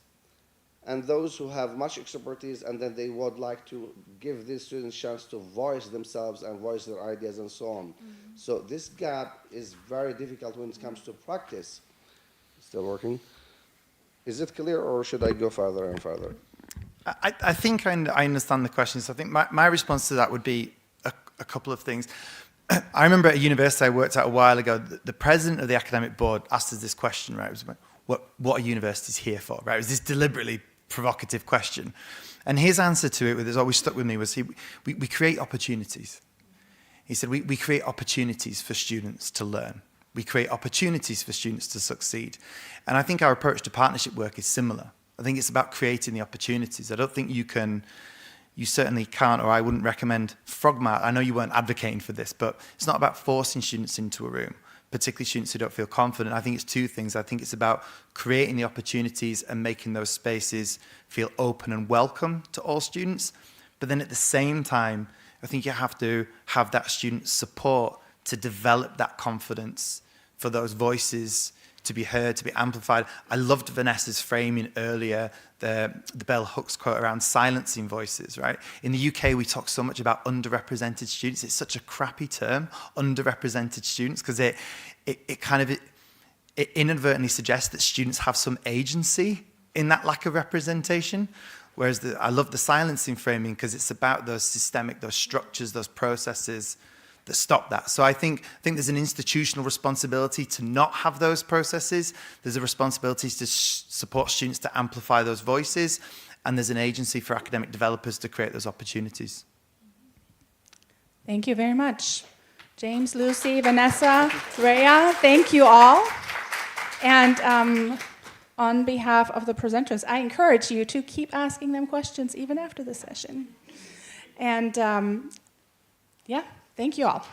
and those who have much expertise and then they would like to give these students a chance to voice themselves and voice their ideas and so on. Mm-hmm. So this gap is very difficult when it comes to practice. Still working? Is it clear, or should I go further and further? I think I understand the question. So I think my response to that would be a couple of things. I remember at a university I worked at a while ago, the president of the academic board asked us this question, right? It was about, what are universities here for, right? It was this deliberately provocative question. And his answer to it, that always stuck with me, was we create opportunities. He said, we create opportunities for students to learn. We create opportunities for students to succeed. And I think our approach to partnership work is similar. I think it's about creating the opportunities. I don't think you certainly can't, or I wouldn't recommend frog march. I know you weren't advocating for this, but it's not about forcing students into a room, particularly students who don't feel confident. I think it's two things. I think it's about creating the opportunities and making those spaces feel open and welcome to all students. But then at the same time, I think you have to have that student support to develop that confidence for those voices to be heard, to be amplified. I loved Vanessa's framing earlier, the bell hooks quote around silencing voices, right? In the UK, we talk so much about underrepresented students. It's such a crappy term, underrepresented students, because it inadvertently suggests that students have some agency in that lack of representation. Whereas I love the silencing framing because it's about those systemic, those structures, those processes that stop that. So I think there's an institutional responsibility to not have those processes. There's a responsibility to support students to amplify those voices. And there's an agency for academic developers to create those opportunities. Thank you very much. James, Lucy, Vanessa, Rhea, thank you all. And on behalf of the presenters, I encourage you to keep asking them questions even after the session. And yeah, thank you all.